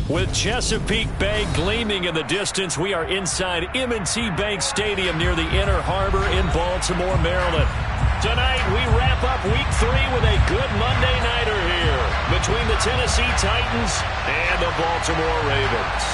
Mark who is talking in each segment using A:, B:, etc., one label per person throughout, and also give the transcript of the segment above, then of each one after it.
A: With Chesapeake Bay gleaming in the distance, we are inside M&T Bank Stadium near the Inner Harbor in Baltimore, Maryland. Tonight, we wrap up Week 3 with a good Monday nighter here between the Tennessee Titans and the Baltimore Ravens.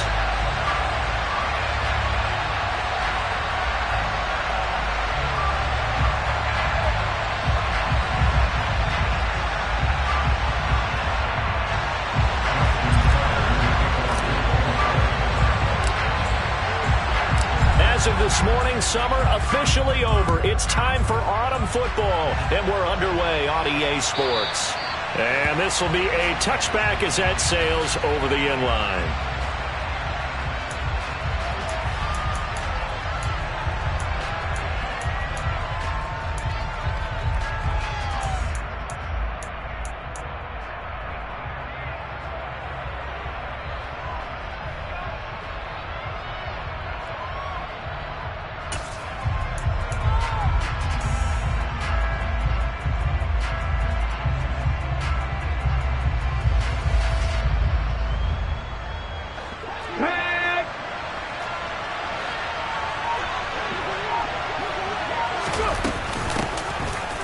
A: As of this morning, summer officially over. It's time for autumn football, and we're underway on EA Sports. And this will be a touchback as that sails over the end line.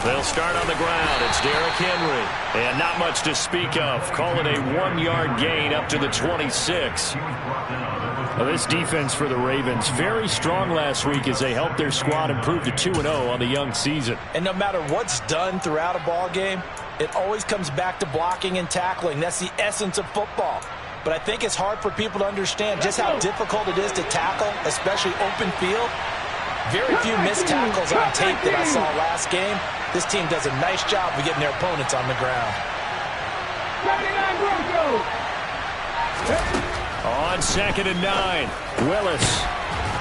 A: They'll start on the ground. It's Derrick Henry. And not much to speak of. Call it a 1-yard gain up to the 26. Well, this defense for the Ravens, very strong last week as they helped their squad improve to 2-0 on the young season.
B: And no matter what's done throughout a ball game, it always comes back to blocking and tackling. That's the essence of football. But I think it's hard for people to understand just how difficult it is to tackle, especially open field. Very few missed tackles on tape that I saw last game. This team does a nice job of getting their opponents on the ground.
A: On 2nd and 9, Willis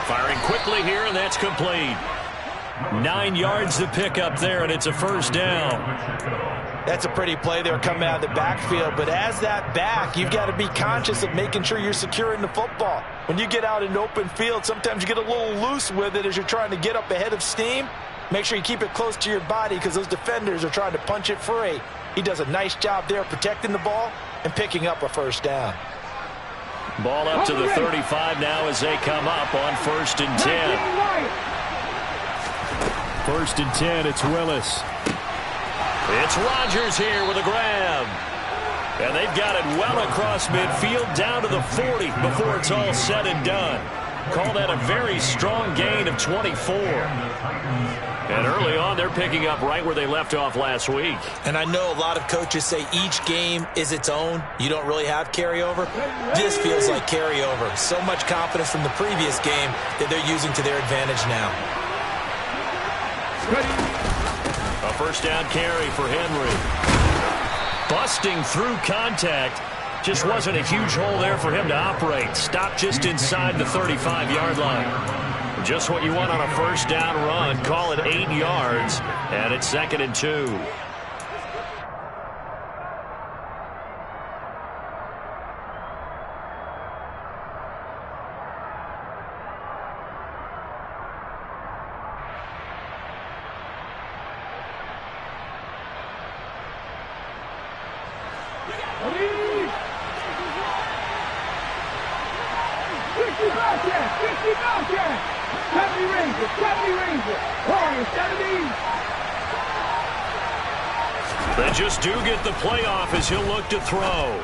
A: firing quickly here, and that's complete. 9 yards to pick up there, and it's a first down.
B: That's a pretty play there coming out of the backfield, but as that back, you've got to be conscious of making sure you're securing the football. When you get out in open field, sometimes you get a little loose with it as you're trying to get up ahead of steam. Make sure you keep it close to your body because those defenders are trying to punch it free. He does a nice job there protecting the ball and picking up a first down.
A: Ball up to the 35 now as they come up on 1st and 10. 1st and 10, it's Willis. It's Rodgers here with a grab. And they've got it well across midfield down to the 40 before it's all said and done. Call that a very strong gain of 24. And early on, they're picking up right where they left off last week.
B: And I know a lot of coaches say each game is its own. You don't really have carryover. This feels like carryover. So much confidence from the previous game that they're using to their advantage now.
A: A first down carry for Henry. Busting through contact. Just wasn't a huge hole there for him to operate. Stopped just inside the 35-yard line. Just what you want on a first down run. Call it 8 yards, and it's 2nd and 2. They just do get the playoff as he'll look to throw.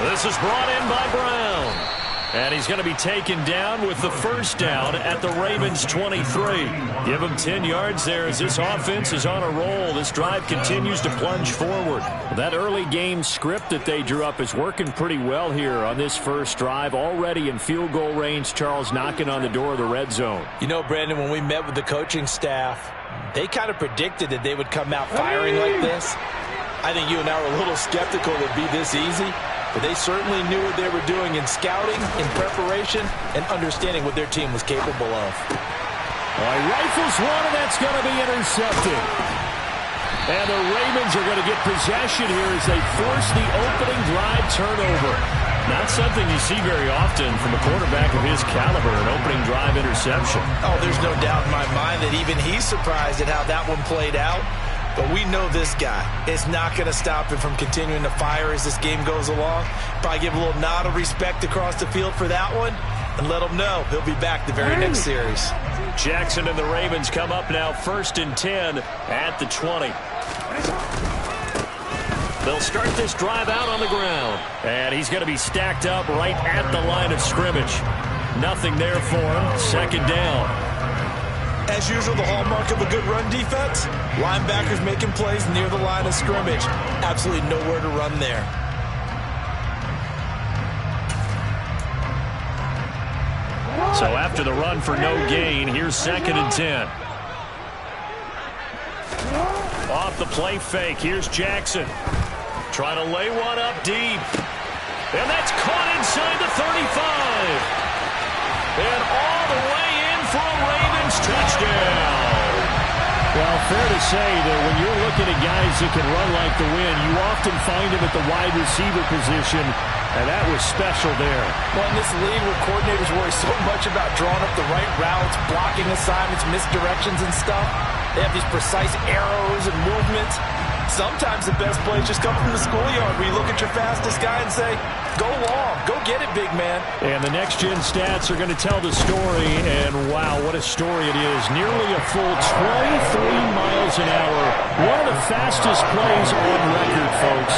A: This is brought in by Brown. And he's going to be taken down with the first down at the Ravens' 23. Give him 10 yards there as this offense is on a roll. This drive continues to plunge forward. That early game script that they drew up is working pretty well here on this first drive. Already in field goal range, Charles knocking on the door of the red zone.
B: You know, Brandon, when we met with the coaching staff, they kind of predicted that they would come out firing like this. I think you and I were a little skeptical it would be this easy. But they certainly knew what they were doing in scouting, in preparation, and understanding what their team was capable of.
A: He rifles one, and that's going to be intercepted. And the Ravens are going to get possession here as they force the opening drive turnover. Not something you see very often from a quarterback of his caliber, an opening drive interception.
B: Oh, there's no doubt in my mind that even he's surprised at how that one played out. But we know this guy is not going to stop him from continuing to fire as this game goes along. Probably give a little nod of respect across the field for that one and let him know he'll be back the very next series.
A: Jackson and the Ravens come up now 1st and 10 at the 20. They'll start this drive out on the ground. And he's going to be stacked up right at the line of scrimmage. Nothing there for him. 2nd down.
B: As usual, the hallmark of a good run defense, linebackers making plays near the line of scrimmage. Absolutely nowhere to run there.
A: So after the run for no gain, here's 2nd and 10. Off the play fake, here's Jackson. Trying to lay one up deep. And that's caught inside the 35. And all the way in for a Ravens touchdown. Well, fair to say that when you're looking at guys that can run like the wind, you often find them at the wide receiver position, and that was special there.
B: Well, in this league where coordinators worry so much about drawing up the right routes, blocking assignments, misdirections and stuff, they have these precise arrows and movements. Sometimes the best plays just come from the schoolyard where you look at your fastest guy and say, go long, go get it, big man.
A: And the next-gen stats are going to tell the story, and wow, what a story it is. Nearly a full 23 miles an hour. One of the fastest plays on record, folks.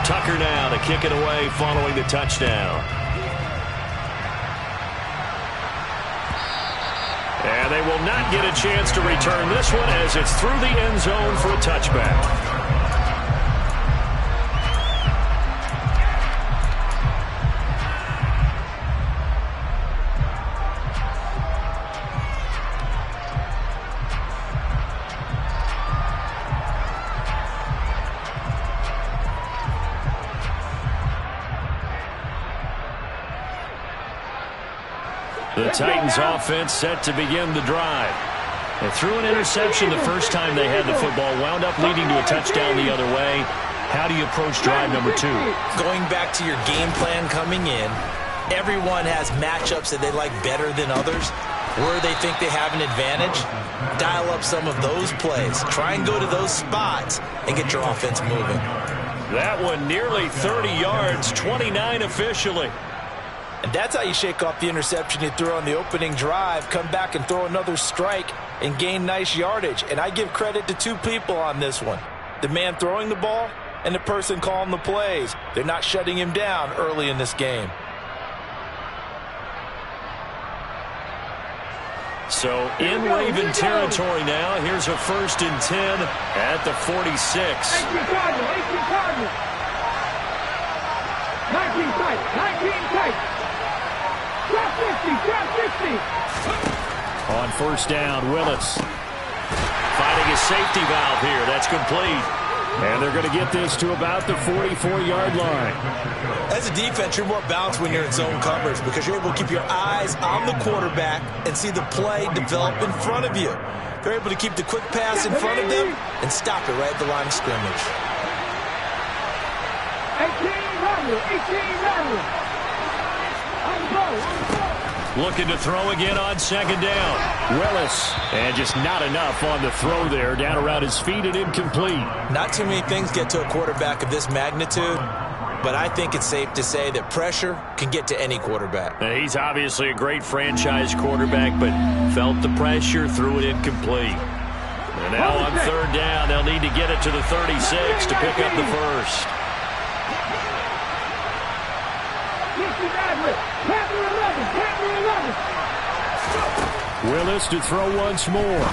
A: Tucker now to kick it away following the touchdown. And they will not get a chance to return this one as it's through the end zone for a touchback. The Titans offense set to begin the drive. They threw an interception the first time they had the football, wound up leading to a touchdown the other way. How do you approach drive number 2?
B: Going back to your game plan coming in, everyone has matchups that they like better than others. Where they think they have an advantage, dial up some of those plays. Try and go to those spots and get your offense moving.
A: That one nearly 30 yards, 29 officially.
B: And that's how you shake off the interception you threw on the opening drive, come back and throw another strike and gain nice yardage. And I give credit to 2 people on this one. The man throwing the ball and the person calling the plays. They're not shutting him down early in this game.
A: So in Raven territory now, here's a 1st and 10 at the 46.
C: 18 Cardinal. 19 tight. Drop 50.
A: On 1st down, Willis finding his safety valve here. That's complete. And they're going to get this to about the 44-yard line.
B: As a defense, you're more balanced when you're in zone coverage because you're able to keep your eyes on the quarterback and see the play develop in front of you. They're able to keep the quick pass in front of them and stop it right at the line of scrimmage.
C: 18
A: Looking to throw again on 2nd down. Willis, and just not enough on the throw there. Down around his feet and incomplete.
B: Not too many things get to a quarterback of this magnitude, but I think it's safe to say that pressure can get to any quarterback.
A: He's obviously a great franchise quarterback, but felt the pressure, threw it incomplete. And now on 3rd down, they'll need to get it to the 36 to pick up the first. Willis to throw once more.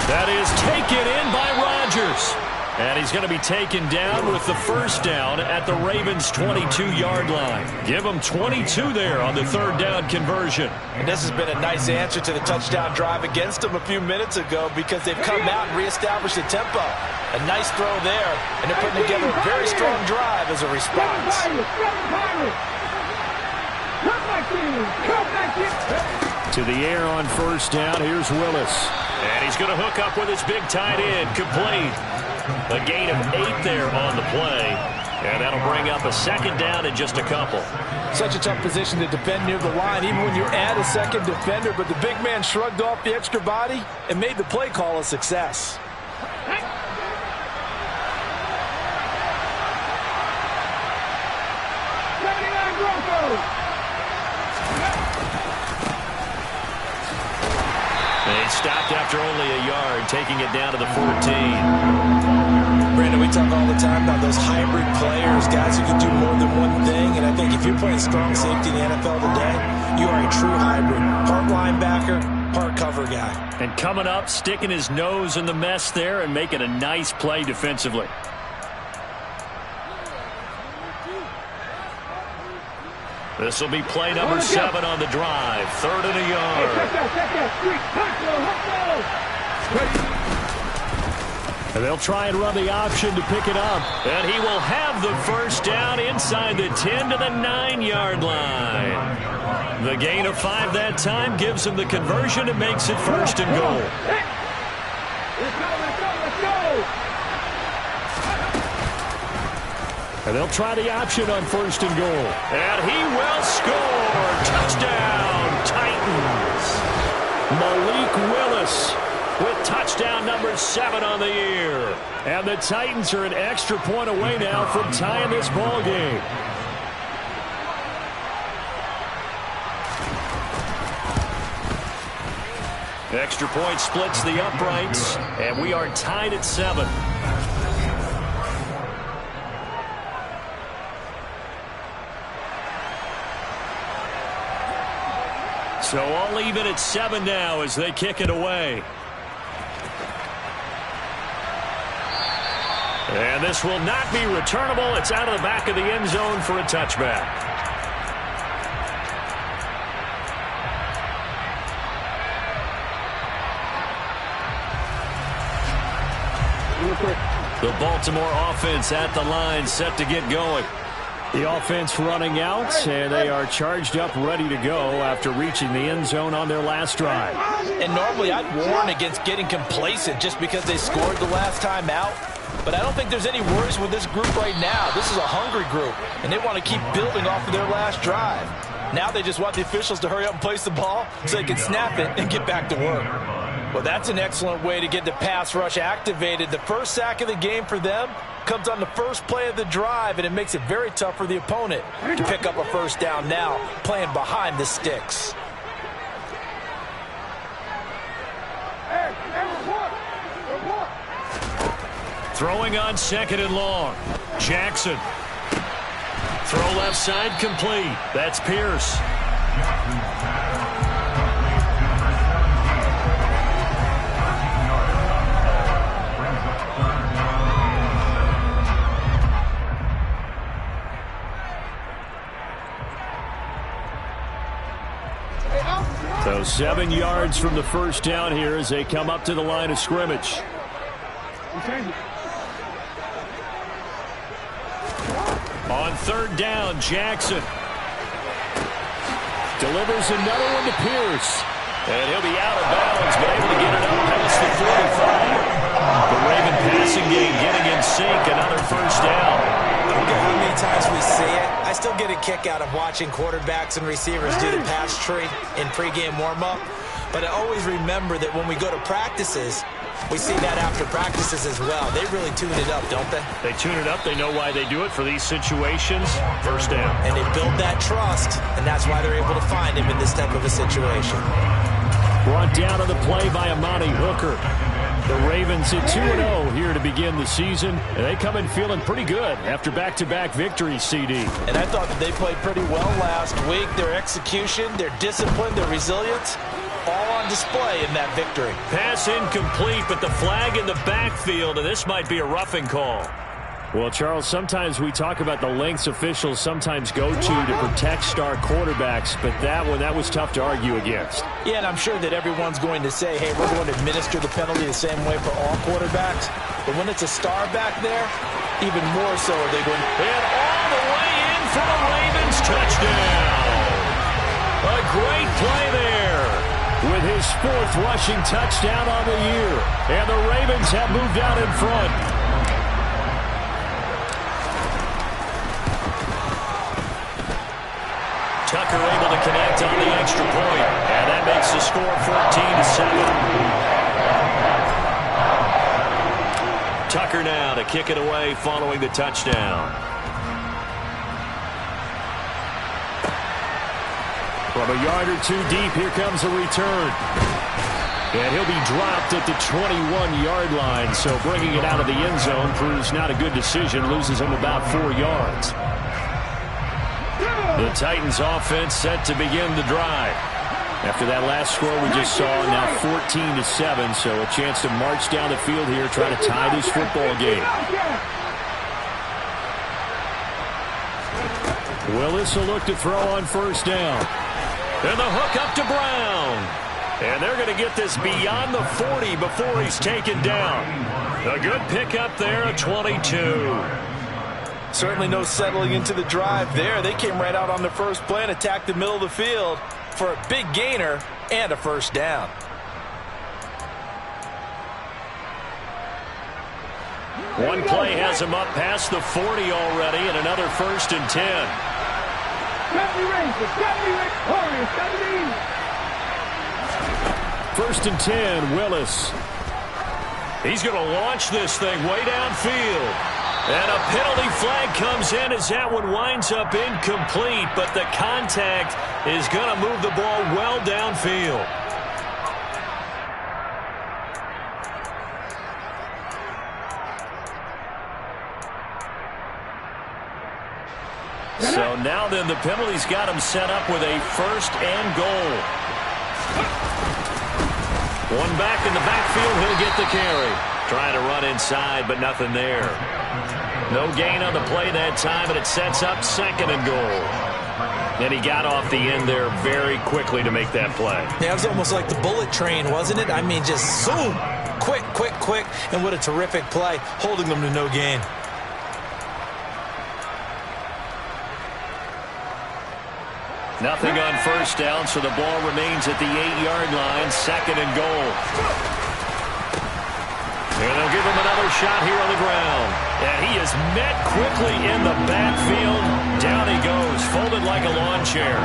A: That is taken in by Rodgers. And he's going to be taken down with the 1st down at the Ravens' 22-yard line. Give them 22 there on the 3rd down conversion.
B: And this has been a nice answer to the touchdown drive against them a few minutes ago because they've come out and reestablished the tempo. A nice throw there, and they're putting together a very strong drive as a response.
A: To the air on first down. Here's Willis. And he's going to hook up with his big tight end. Complete. A gain of 8 there on the play. And that'll bring up a second down in just a couple.
B: Such a tough position to defend near the line, even when you add a second defender. But the big man shrugged off the extra body and made the play call a success.
A: They stopped after only a yard, taking it down to the 14.
B: Brandon, we talk all the time about those hybrid players, guys who can do more than one thing. And I think if you're playing strong safety in the NFL today, you are a true hybrid. Part linebacker, part cover guy.
A: And coming up, sticking his nose in the mess there and making a nice play defensively. This will be play number 7 on the drive. 3rd and a yard. And they'll try and run the option to pick it up. And he will have the first down inside the 10 to the 9-yard line. The gain of 5 that time gives him the conversion and makes it 1st and goal.
C: Let's go.
A: And they'll try the option on 1st and goal. And he will score. Touchdown, Titans. Malik Willis with touchdown number 7 on the year. And the Titans are an extra point away now from tying this ball game. Extra point splits the uprights, and we are tied at 7. So all even at 7 now as they kick it away. And this will not be returnable. It's out of the back of the end zone for a touchback. The Baltimore offense at the line, set to get going. The offense running out, and they are charged up, ready to go after reaching the end zone on their last drive.
B: And normally I'd warn against getting complacent just because they scored the last time out. But I don't think there's any worries with this group right now. This is a hungry group, and they want to keep building off of their last drive. Now they just want the officials to hurry up and place the ball so they can snap it and get back to work. Well, that's an excellent way to get the pass rush activated. The first sack of the game for them comes on the first play of the drive, and it makes it very tough for the opponent to pick up a first down now, playing behind the sticks.
A: Throwing on 2nd and long. Jackson. Throw left side complete. That's Pierce. So 7 yards from the first down here as they come up to the line of scrimmage. On 3rd down, Jackson delivers another one to Pierce. And he'll be out of bounds, but able to get it up past the 45. The Raven passing game getting in sync, another first down.
D: I don't care how many times we see it. I still get a kick out of watching quarterbacks and receivers do the pass tree in pregame warm-up. But I always remember that when we go to practices, we see that after practices as well. They really tune it up, don't they?
A: They tune it up. They know why they do it for these situations. First down.
D: And they build that trust, and that's why they're able to find him in this type of a situation.
A: Brought down on the play by Amani Hooker. The Ravens at 2-0 here to begin the season. And they come in feeling pretty good after back-to-back victories, CD.
B: And I thought that they played pretty well last week. Their execution, their discipline, their resilience, all on display in that victory.
A: Pass incomplete, but the flag in the backfield, and this might be a roughing call. Well, Charles, sometimes we talk about the lengths officials sometimes go to protect star quarterbacks, but that was tough to argue against.
B: Yeah, and I'm sure that everyone's going to say, hey, we're going to administer the penalty the same way for all quarterbacks. But when it's a star back there, even more so are they going.
A: And all the way in for the Ravens touchdown. A great play there. with his 4th rushing touchdown on the year. And the Ravens have moved out in front. Tucker able to connect on the extra point, and that makes the score 14-7. Tucker now to kick it away following the touchdown. From a yard or 2 deep, here comes a return. And he'll be dropped at the 21-yard line, so bringing it out of the end zone proves not a good decision, loses him about 4 yards. The Titans offense set to begin the drive. After that last score we just saw, now 14-7, so a chance to march down the field here, try to tie this football game. Willis will look to throw on 1st down. And the hook up to Brown. And they're going to get this beyond the 40 before he's taken down. A good pickup there at 22.
B: Certainly no settling into the drive there. They came right out on the first play and attacked the middle of the field for a big gainer and a 1st down.
A: One play has him up past the 40 already, and another 1st and 10. 1st and 10, Willis. He's going to launch this thing way downfield. And a penalty flag comes in as that one winds up incomplete, but the contact is going to move the ball well downfield. So now then the penalty's got him set up with a 1st and goal. One back in the backfield, he'll get the carry. Trying to run inside, but nothing there. No gain on the play that time, and it sets up 2nd and goal. And he got off the end there very quickly to make that play.
D: Yeah, it was almost like the bullet train, wasn't it? I mean, just zoom, quick, and what a terrific play, holding them to no gain.
A: Nothing on 1st down, so the ball remains at the 8-yard line, 2nd and goal. And they'll give him another shot here on the ground. And he is met quickly in the backfield. Down he goes, folded like a lawn chair.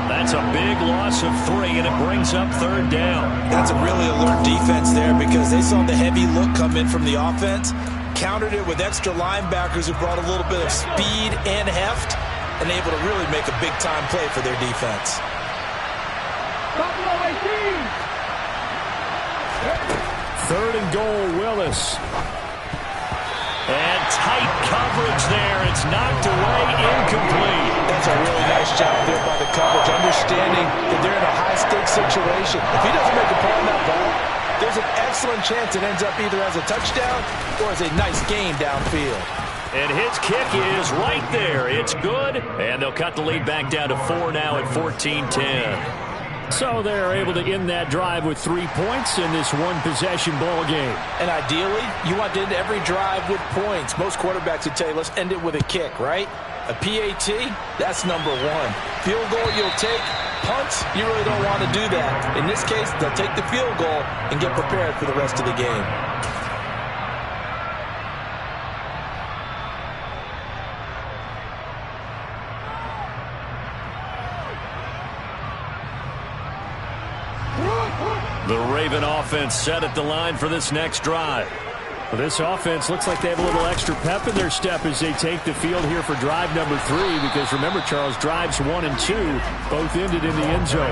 A: That's a big loss of 3, and it brings up 3rd down.
D: That's a really alert defense there because they saw the heavy look come in from the offense, countered it with extra linebackers who brought a little bit of speed and heft, and able to really make a big-time play for their defense.
C: Buffalo 18.
A: 3rd and goal, Willis. And tight coverage there. It's knocked away, incomplete.
B: That's a really nice job there by the coverage, understanding that they're in a high-stakes situation. If he doesn't make a play on that ball, there's an excellent chance it ends up either as a touchdown or as a nice gain downfield.
A: And his kick is right there. It's good. And they'll cut the lead back down to 4 now at 14-10. So they're able to end that drive with 3 points in this one-possession ball game.
B: And ideally, you want to end every drive with points. Most quarterbacks would tell you, let's end it with a kick, right? A PAT, that's number 1. Field goal, you'll take. Punts, you really don't want to do that. In this case, they'll take the field goal and get prepared for the rest of the game.
A: The Raven offense set at the line for this next drive. Well, this offense looks like they have a little extra pep in their step as they take the field here for drive number 3, because remember, Charles, drives 1 and 2 both ended in the end zone.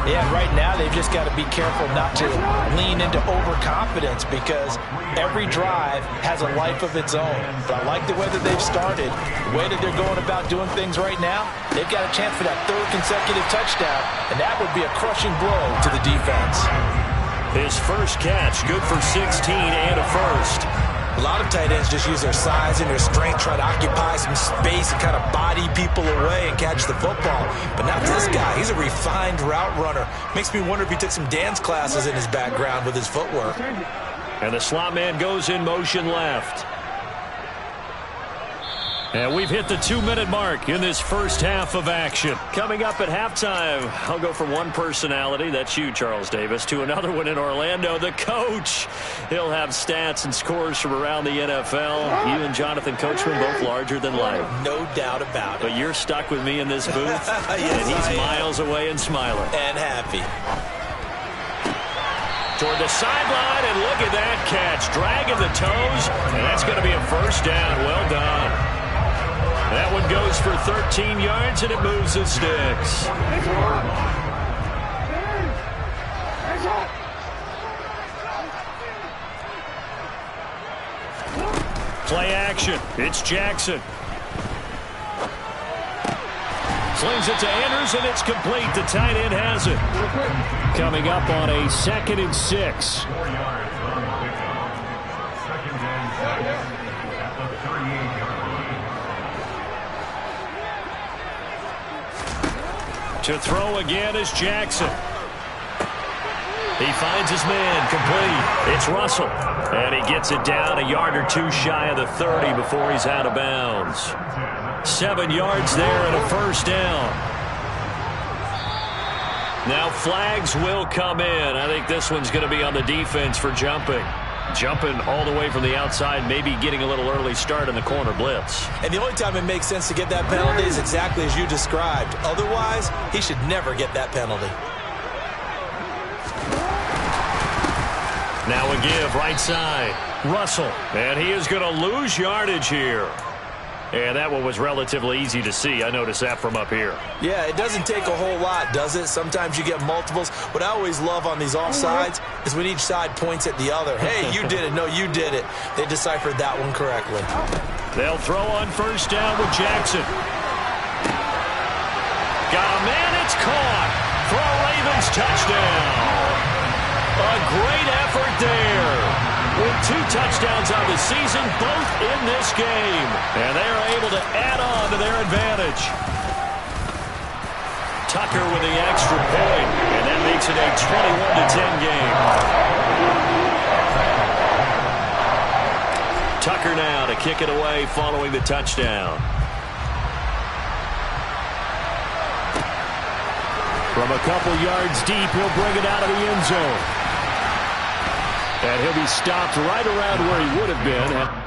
B: Yeah, right now they've just got to be careful not to lean into overconfidence, because every drive has a life of its own. But I like the way that they've started, the way that they're going about doing things right now. They've got a chance for that 3rd consecutive touchdown, and that would be a crushing blow to the defense.
A: His first catch, good for 16 and a 1st.
D: A lot of tight ends just use their size and their strength, try to occupy some space and kind of body people away and catch the football. But not this guy. He's a refined route runner. Makes me wonder if he took some dance classes in his background with his footwork.
A: And the slot man goes in motion left. And we've hit the 2-minute mark in this first half of action. Coming up at halftime, I'll go from one personality, that's you, Charles Davis, to another one in Orlando, the coach. He'll have stats and scores from around the NFL. You and Jonathan Coachman both larger than life.
D: No doubt about it.
A: But you're stuck with me in this booth,
D: Yes,
A: and he's miles away and smiling.
D: And happy.
A: Toward the sideline, and look at that catch. Dragging the toes, and that's going to be a first down. Well done. That one goes for 13 yards, and it moves the sticks. Play action. It's Jackson. Slings it to Andrews, and it's complete. The tight end has it. Coming up on a 2nd and 6. To throw again is Jackson. He finds his man, complete. It's Russell. And he gets it down a yard or two shy of the 30 before he's out of bounds. 7 yards there and a first down. Now flags will come in. I think this one's going to be on the defense for jumping. Jumping all the way from the outside, maybe getting a little early start in the corner blitz.
D: And the only time it makes sense to get that penalty is exactly as you described. Otherwise, he should never get that penalty.
A: Now a give right side. Russell. And he is going to lose yardage here. And that one was relatively easy to see. I noticed that from up here.
D: Yeah, it doesn't take a whole lot, does it? Sometimes you get multiples. What I always love on these offsides is when each side points at the other. Hey, you did it. No, you did it. They deciphered that one correctly.
A: They'll throw on first down with Jackson. Got a man. It's caught for a Ravens touchdown. A great effort there. With 2 touchdowns on the season, both in this game. And they are able to add on to their advantage. Tucker with the extra point, and that makes it a 21-10 game. Tucker now to kick it away following the touchdown. From a couple yards deep, he'll bring it out of the end zone. And he'll be stopped right around where he would have been.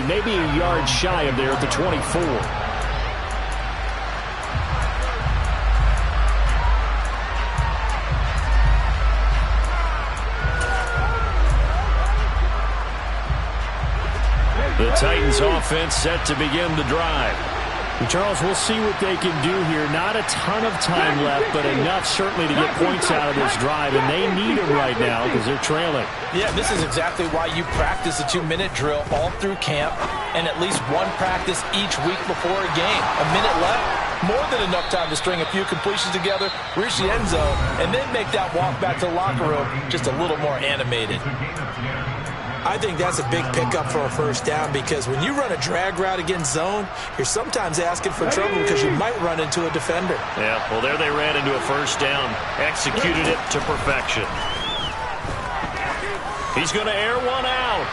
A: Maybe a yard shy of there at the 24. The Titans offense set to begin the drive. And Charles, we'll see what they can do here. Not a ton of time left, but enough certainly to get points out of this drive, and they need them right now because they're trailing.
B: Yeah, this is exactly why you practice a 2-minute drill all through camp and at least one practice each week before a game. A minute left, more than enough time to string a few completions together, reach the end zone, and then make that walk back to the locker room just a little more animated.
D: I think that's a big pickup for a first down because when you run a drag route against zone, you're sometimes asking for trouble because you might run into a defender.
A: Yeah, well, there they ran into a first down, executed it to perfection. He's going to air one out.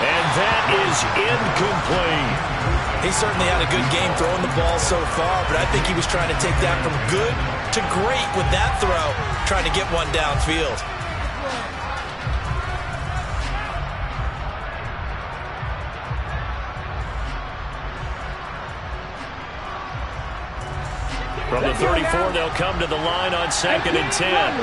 A: And that is incomplete.
D: He certainly had a good game throwing the ball so far, but I think he was trying to take that from good to great with that throw, trying to get one downfield.
A: From the 34, they'll come to the line on 2nd and 10.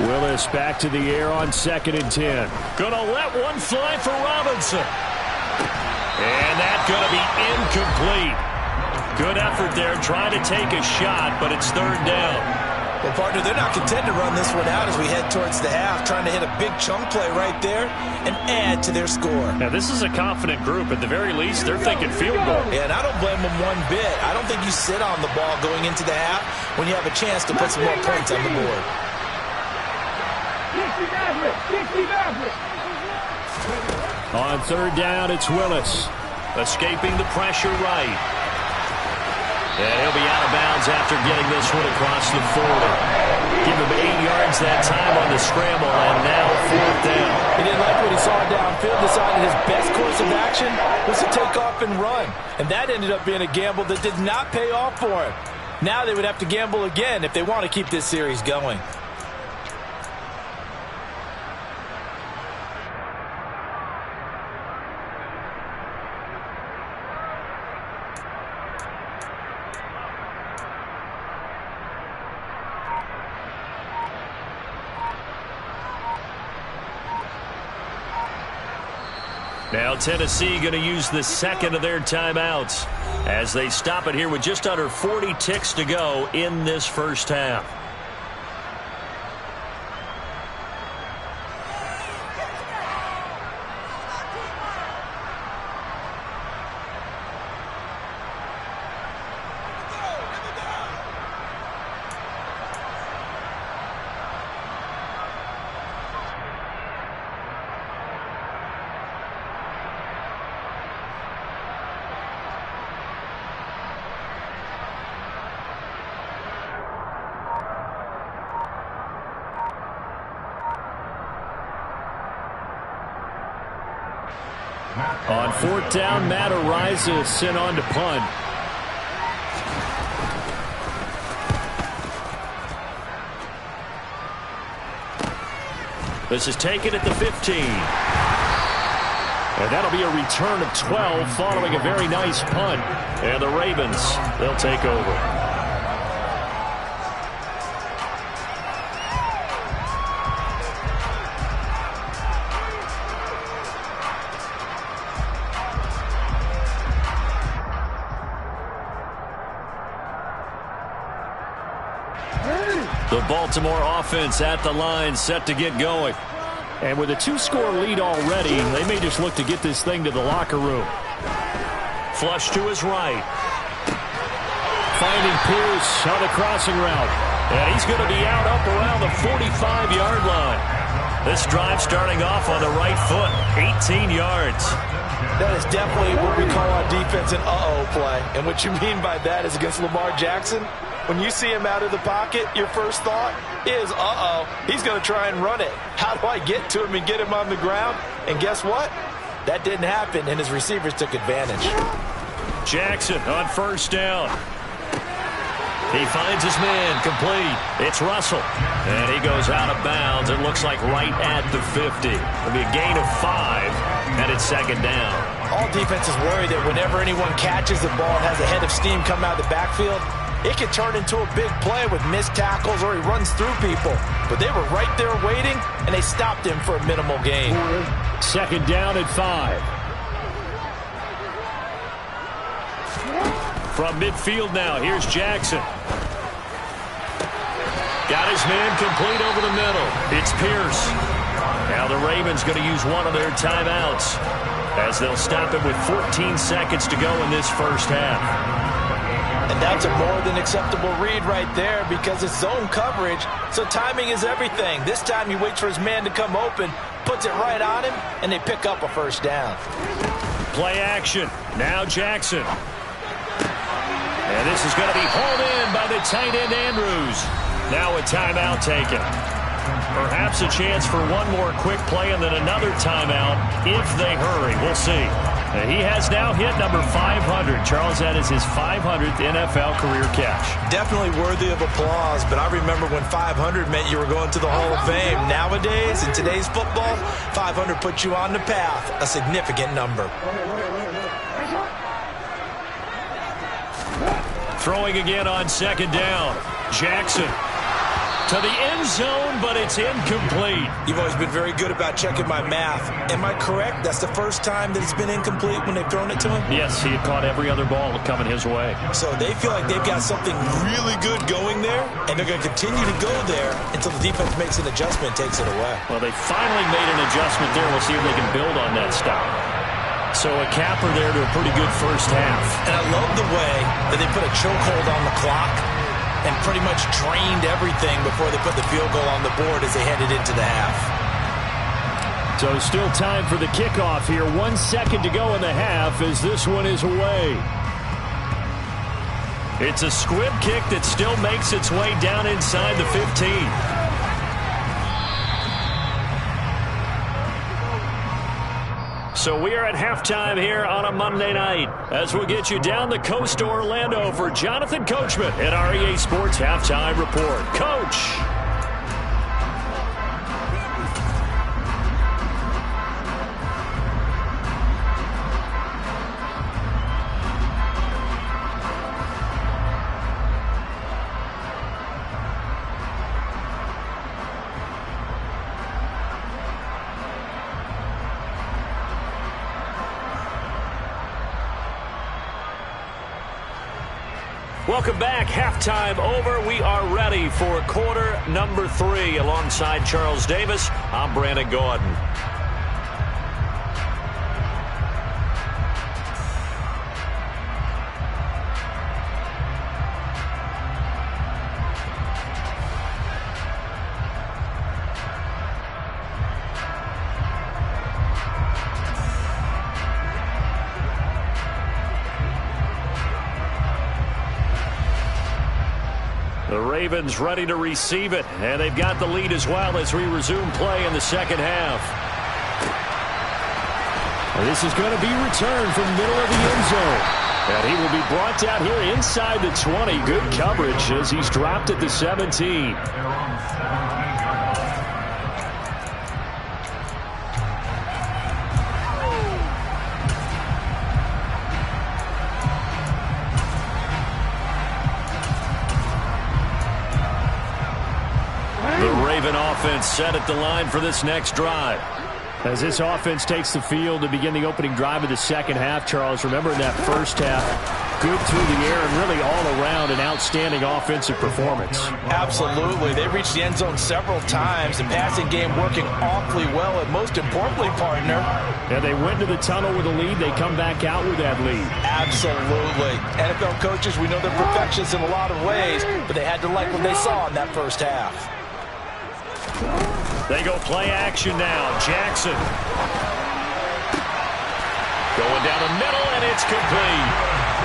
A: Willis back to the air on 2nd and 10. Gonna let one fly for Robinson. And that's gonna be incomplete. Good effort there, trying to take a shot, but it's third down.
D: Well, partner, they're not content to run this one out as we head towards the half, trying to hit a big chunk play right there and add to their score.
A: Now, this is a confident group. At the very least, they're thinking field goal.
D: Yeah, and I don't blame them one bit. I don't think you sit on the ball going into the half when you have a chance to put some more points on the board.
A: On third down, it's Willis. Escaping the pressure right. And he'll be out of bounds after getting this one across the 40. Give him 8 yards that time on the scramble, and now fourth down.
B: He didn't like what he saw downfield, decided his best course of action was to take off and run. And that ended up being a gamble that did not pay off for him. Now they would have to gamble again if they want to keep this series going.
A: Now Tennessee going to use the second of their timeouts as they stop it here with just under 40 ticks to go in this first half. On fourth down, Matt Ariza sent on to punt. This is taken at the 15. And that'll be a return of 12 following a very nice punt. And the Ravens, they'll take over. The Baltimore offense at the line, set to get going. And with a 2-score lead already, they may just look to get this thing to the locker room. Flush to his right. Finding Pierce on the crossing route. And he's going to be out up around the 45-yard line. This drive starting off on the right foot, 18 yards.
B: That is definitely what we call on defense an uh-oh play. And what you mean by that is against Lamar Jackson, when you see him out of the pocket, your first thought is, uh-oh, he's going to try and run it. How do I get to him and get him on the ground? And guess what? That didn't happen, and his receivers took advantage.
A: Jackson on first down. He finds his man complete. It's Russell. And he goes out of bounds. It looks like right at the 50. It'll be a gain of 5, and it's second down.
B: All defenses worry that whenever anyone catches the ball and has a head of steam come out of the backfield, it could turn into a big play with missed tackles or he runs through people. But they were right there waiting, and they stopped him for a minimal gain.
A: Second down at 5. From midfield now, here's Jackson. Got his man complete over the middle. It's Pierce. Now the Ravens going to use one of their timeouts as they'll stop it with 14 seconds to go in this first half.
B: And that's a more than acceptable read right there because it's zone coverage, so timing is everything. This time he waits for his man to come open, puts it right on him, and they pick up a first down.
A: Play action. Now Jackson. And this is going to be hauled in by the tight end Andrews. Now a timeout taken. Perhaps a chance for one more quick play and then another timeout if they hurry. We'll see. He has now hit number 500. Charles, that is his 500th NFL career catch.
D: Definitely worthy of applause, but I remember when 500 meant you were going to the Hall of Fame. Nowadays, in today's football, 500 puts you on the path, a significant number.
A: Throwing again on second down. Jackson. to the end zone, but it's incomplete.
D: You've always been very good about checking my math. Am I correct? That's the first time that it's been incomplete when they've thrown it to him?
A: Yes, he had caught every other ball coming his way.
D: So they feel like they've got something really good going there, and they're going to continue to go there until the defense makes an adjustment and takes it away.
A: Well, they finally made an adjustment there. We'll see if they can build on that stop. So a capper there to a pretty good first half. And I love the way that they put a chokehold on the clock and pretty much drained everything before they put the field goal on the board as they headed into the half. So still time for the kickoff here. 1 second to go in the half as this one is away. It's a squib kick that still makes its way down inside the 15. So we are at halftime here on a Monday night as we'll get you down the coast to Orlando for Jonathan Coachman at our EA Sports Halftime Report. Coach. Welcome back. Halftime over. We are ready for quarter number 3. Alongside Charles Davis, I'm Brandon Gordon. The Ravens ready to receive it, and they've got the lead as well as we resume play in the second half. This is going to be returned from the middle of the end zone. And he will be brought down here inside the 20. Good coverage as he's dropped at the 17. Offense set at the line for this next drive. As this offense takes the field to begin the opening drive of the second half, Charles, remember in that first half, good through the air and really all around an outstanding offensive performance. Absolutely. They reached the end zone several times. The passing game working awfully well, and most importantly, partner. And they went to the tunnel with a lead. They come back out with that lead. Absolutely. NFL coaches, we know they're perfectionists in a lot of ways, but they had to like what they saw in that first half. They go play action now. Jackson. Going down the middle, and it's complete.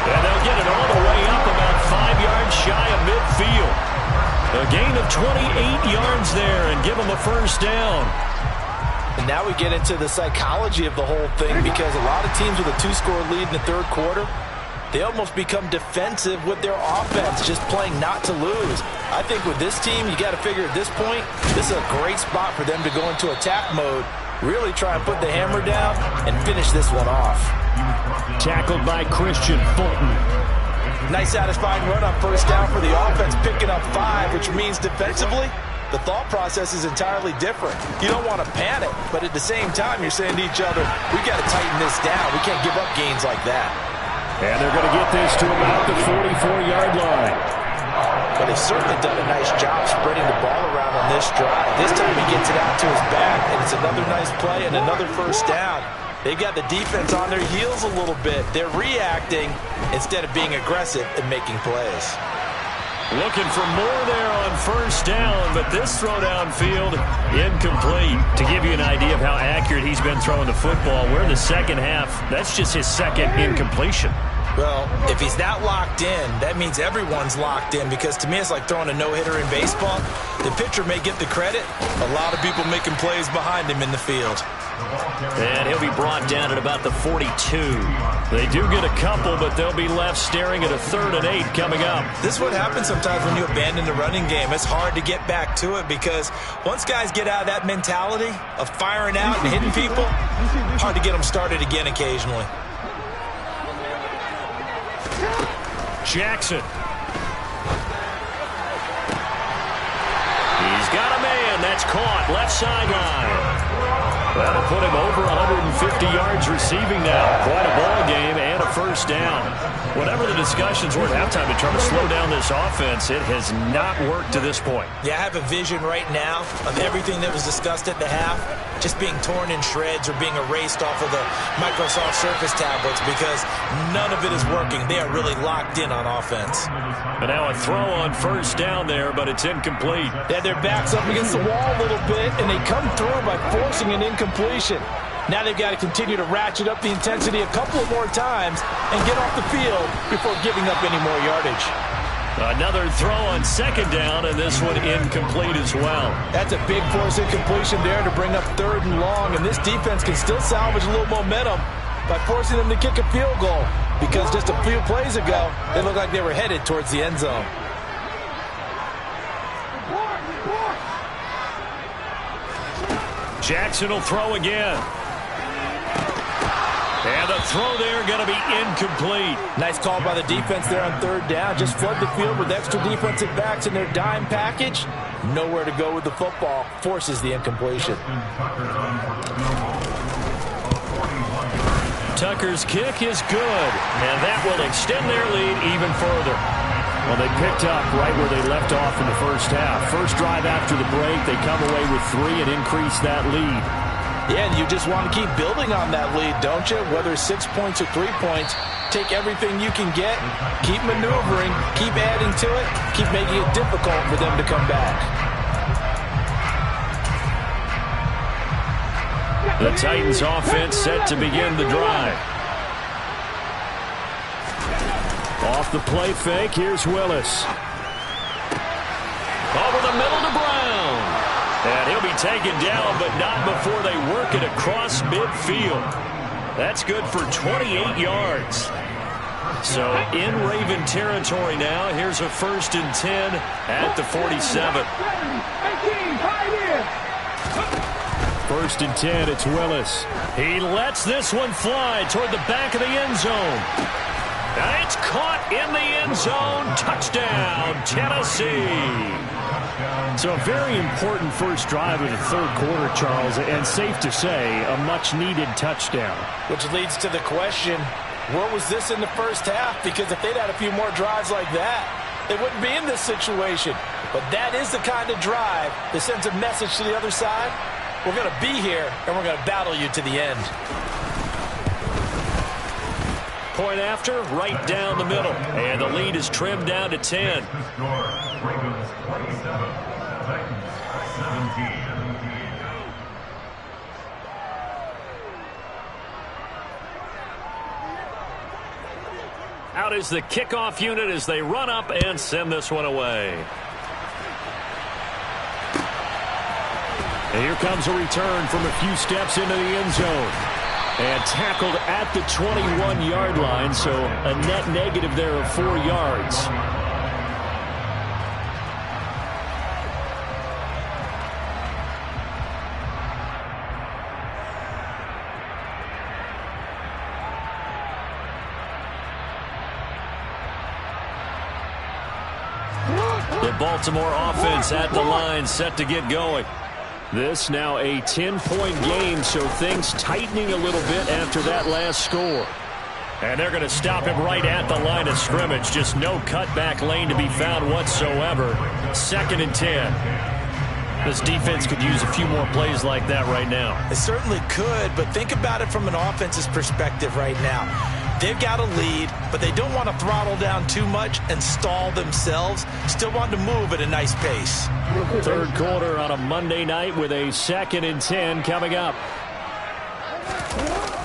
A: And they'll get it all the way up about 5 yards shy of midfield. A gain of 28 yards there and give them a first down. And now we get into the psychology of the whole thing because a lot of teams with a 2-score lead in the third quarter, they almost become defensive with their offense, just playing not to lose. I think with this team, you got to figure at this point, this is a great spot for them to go into attack mode, really try and put the hammer down and finish this one off. Tackled by Christian Fulton. Nice satisfying run on first down for the offense, picking up 5, which means defensively, the thought process is entirely different. You don't want to panic, but at the same time, you're saying to each other, we got to tighten this down. We can't give up gains like that. And they're going to get this to about the 44-yard line. But they've certainly done a nice job spreading the ball around on this drive. This time he gets it out to his back, and it's another nice play and another first down. They've got the defense on their heels a little bit. They're reacting instead of being aggressive and making plays. Looking for more there on first down, but this throw downfield incomplete. To give you an idea of how accurate he's been throwing the football, we're in the second half. That's just his second incompletion. Well, if he's that locked in, that means everyone's locked in because to me it's like throwing a no-hitter in baseball. The pitcher may get the credit. A lot of people making plays behind him in the field. And he'll be brought down at about the 42. They do get a couple, but they'll be left staring at a 3rd and 8 coming up. This is what happens sometimes when you abandon the running game. It's hard to get back to it because once guys get out of that mentality of firing out and hitting people, hard to get them started again occasionally. Jackson. sideline. That'll put him over 150 yards receiving now. Quite a ball game and a first down. Whatever the discussions were at halftime to try to slow down this offense, it has not worked to this point.
D: Yeah, I have a vision right now of everything that was discussed at the half just being torn in shreds or being erased off of the Microsoft Surface tablets because none of it is working. They are really locked in on offense.
A: And now a throw on first down there, but it's incomplete.
B: Yeah, their back's up against the wall a little bit, and they come through by forcing an incompletion. Now they've got to continue to ratchet up the intensity a couple of more times and get off the field before giving up any more yardage.
A: Another throw on second down, and this one incomplete as well.
B: That's a big force incompletion there to bring up 3rd and long, and this defense can still salvage a little momentum by forcing them to kick a field goal because just a few plays ago, they looked like they were headed towards the end zone.
A: Jackson will throw again. And the throw there going to be incomplete.
B: Nice call by the defense there on 3rd down. Just flood the field with extra defensive backs in their dime package. Nowhere to go with the football. Forces the incompletion.
A: Tucker's kick is good, and that will extend their lead even further. Well, they picked up right where they left off in the first half. First drive after the break, they come away with 3 and increase that lead.
B: Yeah, and you just want to keep building on that lead, don't you? Whether it's 6 points or 3 points, take everything you can get, keep maneuvering, keep adding to it, keep making it difficult for them to come back.
A: The Titans offense set to begin the drive. Off the play fake, here's Willis. Over the middle to Brown. And he'll be taken down, but not before they work it across midfield. That's good for 28 yards. So in Raven territory now, here's a 1st and 10 at the 47. 1st and 10, it's Willis. He lets this one fly toward the back of the end zone. And it's caught in the end zone. Touchdown, Tennessee. So a very important first drive of the 3rd quarter, Charles, and safe to say, a much-needed touchdown.
B: Which leads to the question, where was this in the first half? Because if they'd had a few more drives like that, they wouldn't be in this situation. But that is the kind of drive that sends a message to the other side. We're going to be here, and we're going to battle you to the end.
A: Point after, right down the middle. And the lead is trimmed down to 10. Out is the kickoff unit as they run up and send this one away. And here comes a return from a few steps into the end zone. And tackled at the 21-yard line, so a net negative there of 4 yards. The Baltimore offense at the line, set to get going. This now a 10-point game, so things tightening a little bit after that last score. And they're going to stop him right at the line of scrimmage. Just no cutback lane to be found whatsoever. 2nd and 10. This defense could use a few more plays like that right now.
D: It certainly could, but think about it from an offense's perspective right now. They've got a lead, but they don't want to throttle down too much and stall themselves. Still want to move at a nice pace.
A: 3rd quarter on a Monday night with a 2nd and 10 coming up.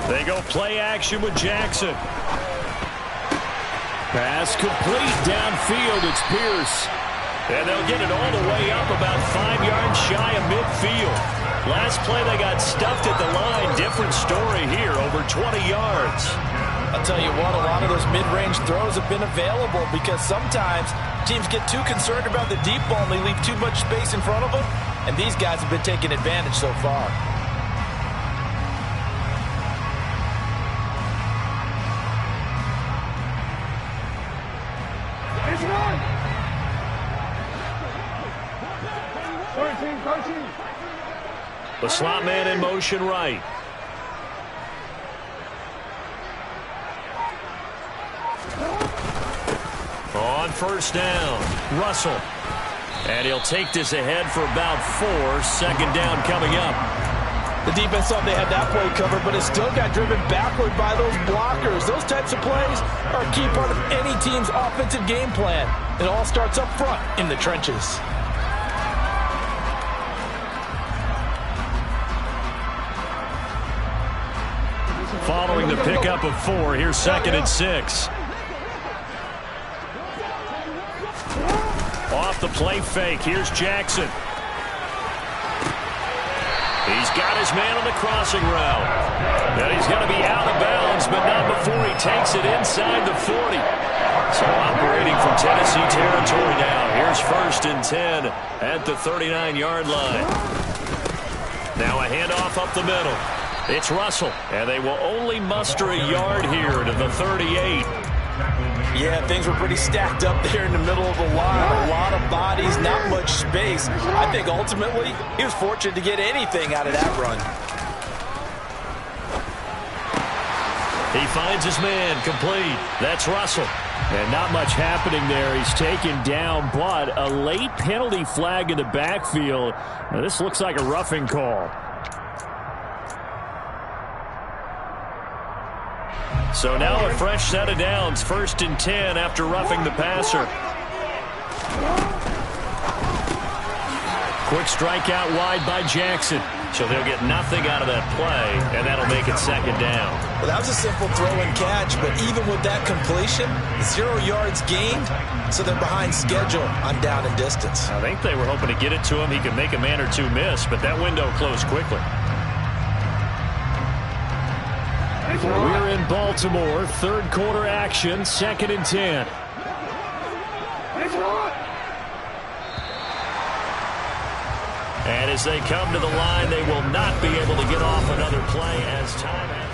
A: They go play action with Jackson. Pass complete downfield. It's Pierce. And they'll get it all the way up about 5 yards shy of midfield. Last play they got stuffed at the line. Different story here, over 20 yards.
B: I'll tell you what, a lot of those mid-range throws have been available because sometimes teams get too concerned about the deep ball and they leave too much space in front of them, and these guys have been taking advantage so far.
C: It's run! 13.
A: The slot man in motion right. On first down, Russell. And he'll take this ahead for about 4. Second down coming up.
B: The defense thought they had that play covered, but it still got driven backward by those blockers. Those types of plays are a key part of any team's offensive game plan. It all starts up front in the trenches.
A: Following the pickup of 4, here's 2nd and 6. Off the play fake, here's Jackson. He's got his man on the crossing route. And he's going to be out of bounds, but not before he takes it inside the 40. So operating from Tennessee territory now. Here's 1st and 10 at the 39-yard line. Now a handoff up the middle. It's Russell, and they will only muster a yard here to the 38.
B: Yeah, things were pretty stacked up there in the middle of the line. A lot of bodies, not much space. I think ultimately he was fortunate to get anything out of that run.
A: He finds his man complete. That's Russell. And not much happening there. He's taken down, but a late penalty flag in the backfield. Now, this looks like a roughing call. So now a fresh set of downs. 1st and 10 after roughing the passer. Quick strike out wide by Jackson. So they'll get nothing out of that play, and that'll make it 2nd down.
B: Well, that was a simple throw and catch, but even with that completion, 0 yards gained, so they're behind schedule on down and distance.
A: I think they were hoping to get it to him. He could make a man or two miss, but that window closed quickly. We're in Baltimore, 3rd quarter action, 2nd and 10. And as they come to the line, they will not be able to get off another play as time has.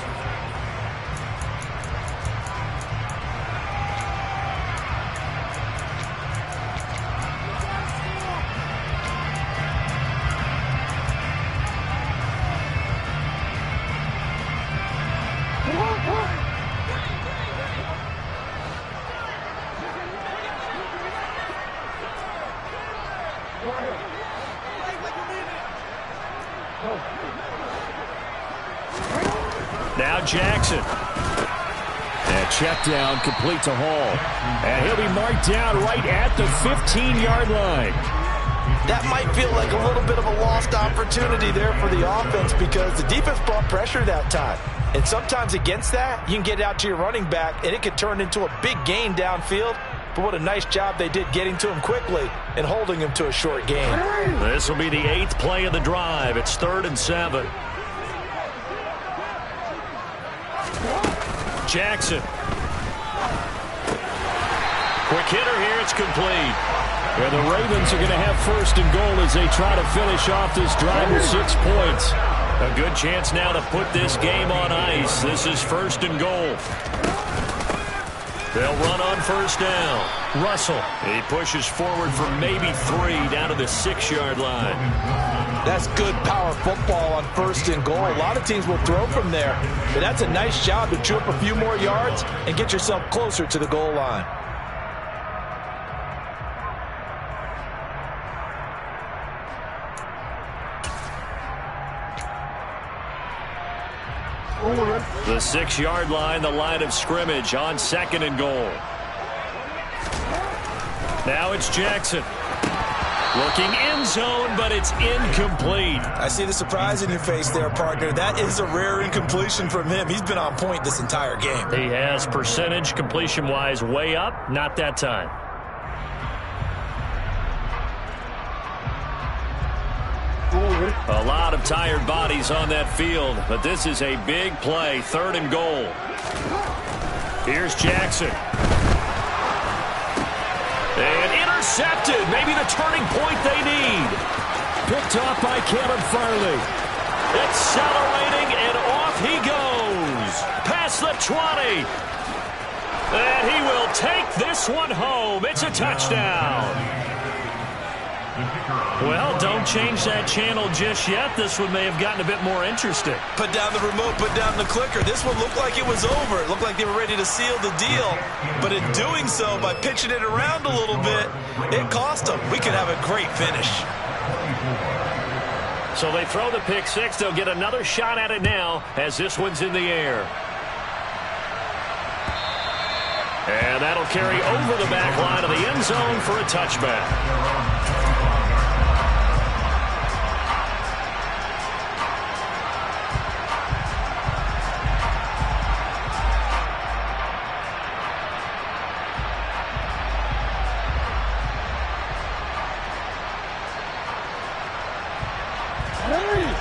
A: Now Jackson. And check down complete to Hall. And he'll be marked down right at the 15-yard line.
B: That might feel like a little bit of a lost opportunity there for the offense because the defense brought pressure that time. And sometimes against that, you can get out to your running back, and it could turn into a big gain downfield. But what a nice job they did getting to him quickly and holding him to a short gain.
A: This will be the 8th play of the drive. It's 3rd and 7. Jackson. Quick hitter here. It's complete. And the Ravens are going to have 1st and goal as they try to finish off this drive with 6 points. A good chance now to put this game on ice. This is 1st and goal. They'll run on 1st down. Russell. He pushes forward for maybe 3 down to the 6-yard line.
B: That's good power football on 1st and goal. A lot of teams will throw from there, but that's a nice job to chew up a few more yards and get yourself closer to the goal line.
A: The 6-yard line, the line of scrimmage on 2nd and goal. Now it's Jackson. Looking end zone, but it's incomplete.
D: I see the surprise in your face there, partner. That is a rare incompletion from him. He's been on point this entire game.
A: He has percentage completion-wise way up. Not that time. A lot of tired bodies on that field, but this is a big play. 3rd and goal. Here's Jackson. And intercepted. Maybe the turning point they need. Picked off by Caleb Farley. Accelerating, and off he goes. Past the 20. And he will take this one home. It's a touchdown. Well, don't change that channel just yet. This one may have gotten a bit more interesting.
B: Put down the remote, put down the clicker. This one looked like it was over. It looked like they were ready to seal the deal. But in doing so, by pitching it around a little bit, it cost them. We could have a great finish.
A: So they throw the pick six. They'll get another shot at it now as this one's in the air. And that'll carry over the back line of the end zone for a touchback.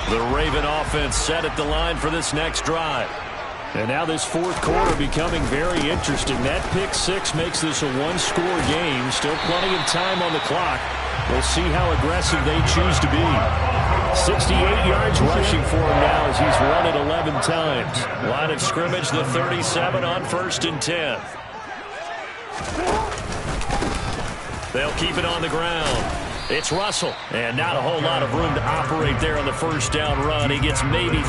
A: The Raven offense set at the line for this next drive. And now this fourth quarter becoming very interesting. That pick six makes this a one-score game. Still plenty of time on the clock. We'll see how aggressive they choose to be. 68 yards rushing for him now as he's run it 11 times. Line of scrimmage, the 37 on 1st and 10. They'll keep it on the ground. It's Russell, and not a whole lot of room to operate there on the first down run. He gets maybe 3.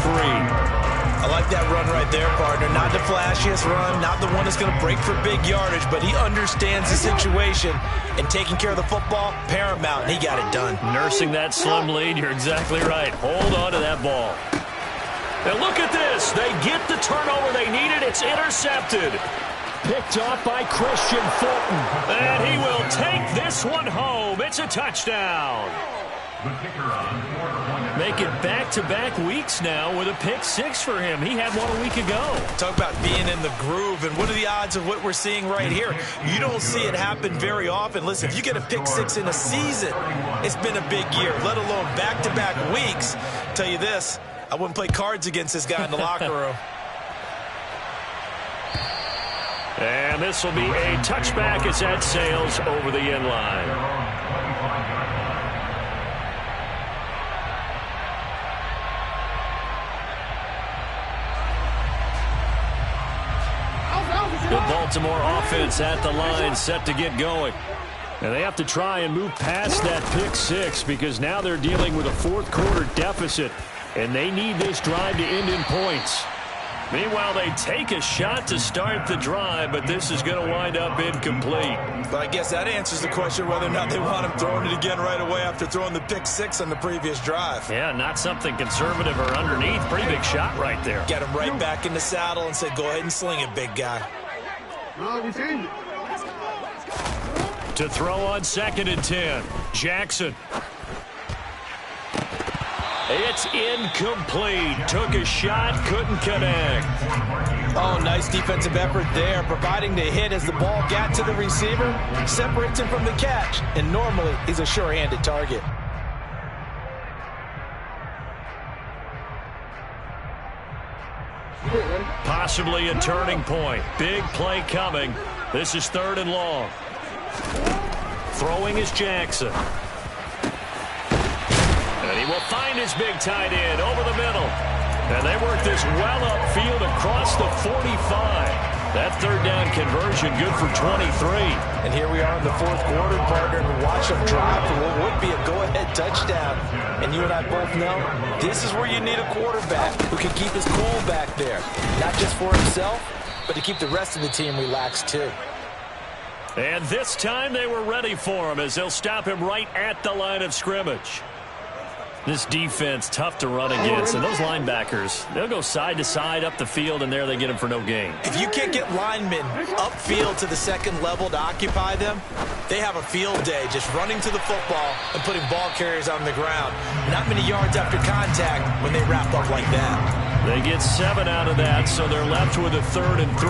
B: I like that run right there, partner. Not the flashiest run, not the one that's going to break for big yardage, but he understands the situation, and taking care of the football, paramount, and he got it done.
A: Nursing that slim lead, you're exactly right. Hold on to that ball. And look at this. They get the turnover they needed. It's intercepted. Picked off by Christian Fulton. And he will take this one home. It's a touchdown. Make it back-to-back weeks now with a pick six for him. He had one a week ago.
B: Talk about being in the groove, and what are the odds of what we're seeing right here? You don't see it happen very often. Listen, if you get a pick six in a season, it's been a big year, let alone back-to-back weeks. Tell you this, I wouldn't play cards against this guy in the locker room.
A: And this will be a touchback as that sails over the end line. The Baltimore offense at the line, set to get going. And they have to try and move past that pick six because now they're dealing with a fourth quarter deficit, and they need this drive to end in points. Meanwhile, they take a shot to start the drive, but this is going to wind up incomplete.
B: But I guess that answers the question whether or not they want him throwing it again right away after throwing the pick six on the previous drive.
A: Yeah, not something conservative or underneath. Pretty big shot right there.
B: Get him right back in the saddle and say, go ahead and sling it, big guy.
A: To throw on 2nd and 10, Jackson. It's incomplete. Took a shot, couldn't connect.
B: Oh, nice defensive effort there, providing the hit as the ball got to the receiver, separates him from the catch, and normally he's a sure-handed target.
A: Possibly a turning point. Big play coming. This is 3rd and long. Throwing is Jackson. And he will find his big tight end over the middle. And they work this well upfield across the 45. That 3rd down conversion good for 23.
B: And here we are in the 4th quarter, partner, and watch them drive for what would be a go-ahead touchdown. And you and I both know this is where you need a quarterback who can keep his cool back there. Not just for himself, but to keep the rest of the team relaxed too.
A: And this time they were ready for him as they'll stop him right at the line of scrimmage. This defense, tough to run against. And those linebackers, they'll go side to side up the field, and there they get them for no gain.
B: If you can't get linemen upfield to the 2nd level to occupy them, they have a field day just running to the football and putting ball carriers on the ground. Not many yards after contact when they wrap up like that.
A: They get 7 out of that, so they're left with a 3rd and 3.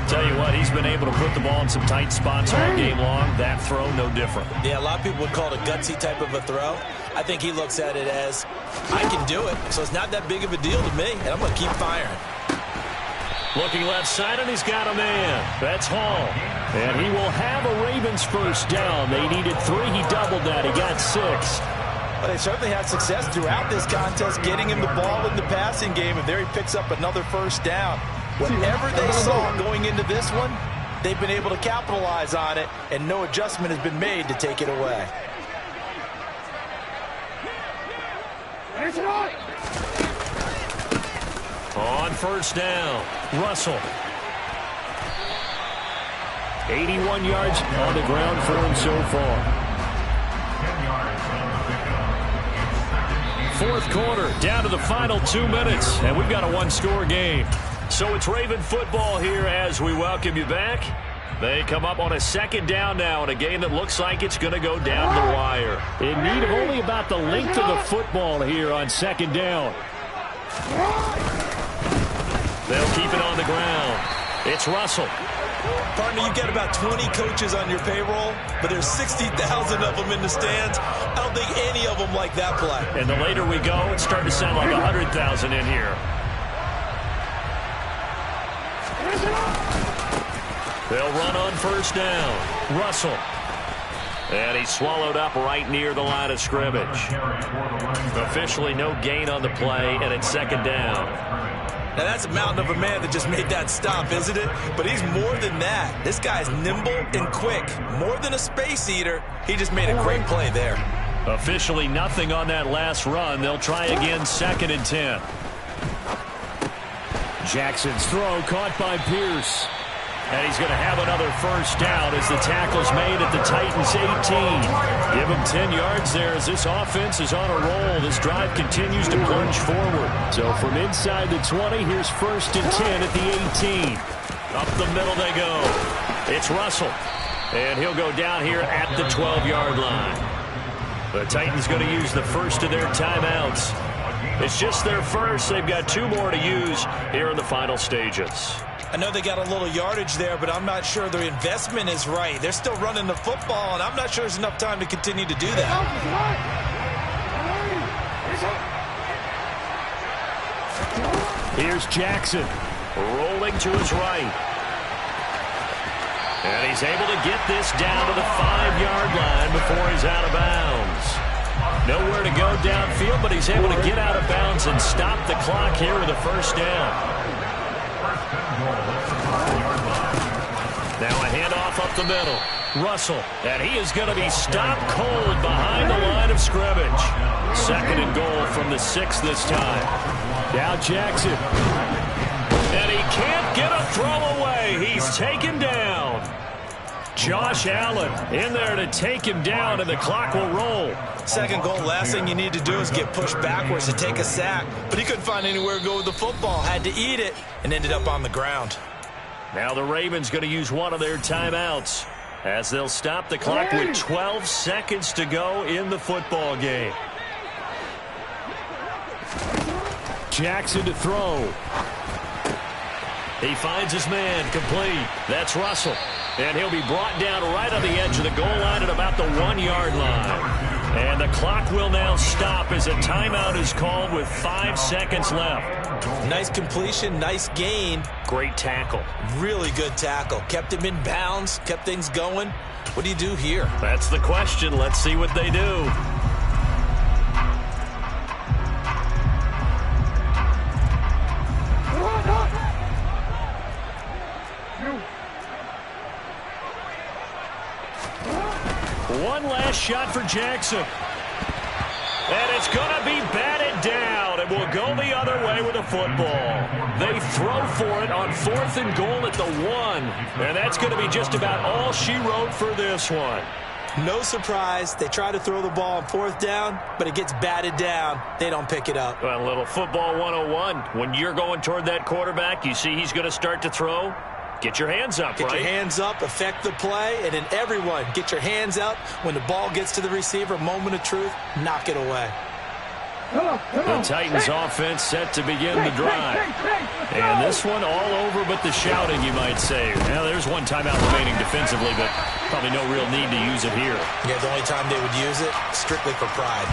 A: Tell you what, he's been able to put the ball in some tight spots all game long. That throw, no different.
B: Yeah, a lot of people would call it a gutsy type of a throw. I think he looks at it as, I can do it, so it's not that big of a deal to me, and I'm going to keep firing.
A: Looking left side, and he's got a man. That's Hall. And he will have a Ravens first down. They needed 3. He doubled that. He got 6.
B: Well, they certainly had success throughout this contest, getting him the ball in the passing game, and there he picks up another first down. Whatever they saw going into this one, they've been able to capitalize on it, and no adjustment has been made to take it away.
A: On first down, Russell. 81 yards on the ground for him so far. Fourth quarter, down to the final 2 minutes, and we've got a one-score game. So it's Raven football here as we welcome you back. They come up on a second down now in a game that looks like it's going to go down the wire. In need of only about the length of the football here on second down. They'll keep it on the ground. It's Russell.
D: Partner, you've got about 20 coaches on your payroll, but there's 60,000 of them in the stands. I don't think any of them like that play.
A: And the later we go, it's starting to sound like 100,000 in here. They'll run on first down. Russell. And he's swallowed up right near the line of scrimmage. Officially no gain on the play, and it's second down.
D: Now, that's a mountain of a man that just made that stop, isn't it? But he's more than that. This guy's nimble and quick. More than a space eater. He just made a great play there.
A: Officially nothing on that last run. They'll try again, 2nd and 10. Jackson's throw caught by Pierce. And he's going to have another first down as the tackle's made at the Titans' 18. Give him 10 yards there as this offense is on a roll. This drive continues to plunge forward. So from inside the 20, here's 1st and 10 at the 18. Up the middle they go. It's Russell. And he'll go down here at the 12-yard line. The Titans going to use the first of their timeouts. It's just their first. They've got 2 more to use here in the final stages.
D: I know they got a little yardage there, but I'm not sure their investment is right. They're still running the football, and I'm not sure there's enough time to continue to do that.
A: Here's Jackson rolling to his right. And he's able to get this down to the 5-yard line before he's out of bounds. Nowhere to go downfield, but he's able to get out of bounds and stop the clock here with a first down. Now a handoff up the middle. Russell, and he is going to be stopped cold behind the line of scrimmage. 2nd and goal from the 6 this time. Now Jackson. And he can't get a throw away. He's taken down. Josh Allen in there to take him down, and the clock will roll.
D: 2nd goal, last thing you need to do is get pushed backwards to take a sack. But he couldn't find anywhere to go with the football. Had to eat it and ended up on the ground.
A: Now the Ravens going to use one of their timeouts as they'll stop the clock with 12 seconds to go in the football game. Jackson to throw. He finds his man complete. That's Russell. And he'll be brought down right on the edge of the goal line at about the 1-yard line. And the clock will now stop as a timeout is called with 5 seconds left.
D: Nice completion, nice gain.
A: Great tackle.
D: Really good tackle. Kept him in bounds, kept things going. What do you do here?
A: That's the question. Let's see what they do. One last shot for Jackson. And it's going to be batted down. It will go the other way with the football. They throw for it on 4th and goal at the 1. And that's going to be just about all she wrote for this one.
D: No surprise. They try to throw the ball on 4th down, but it gets batted down. They don't pick it up.
A: Well, a little football 101. When you're going toward that quarterback, you see he's going to start to throw. Get your hands up,
D: Get your hands up, affect the play, and then everyone, get your hands up. When the ball gets to the receiver, moment of truth, knock it away.
A: The Titans offense set to begin the drive. And this one all over but the shouting, you might say. Now, there's one timeout remaining defensively, but probably no real need to use it here.
D: Yeah, the only time they would use it, strictly for pride.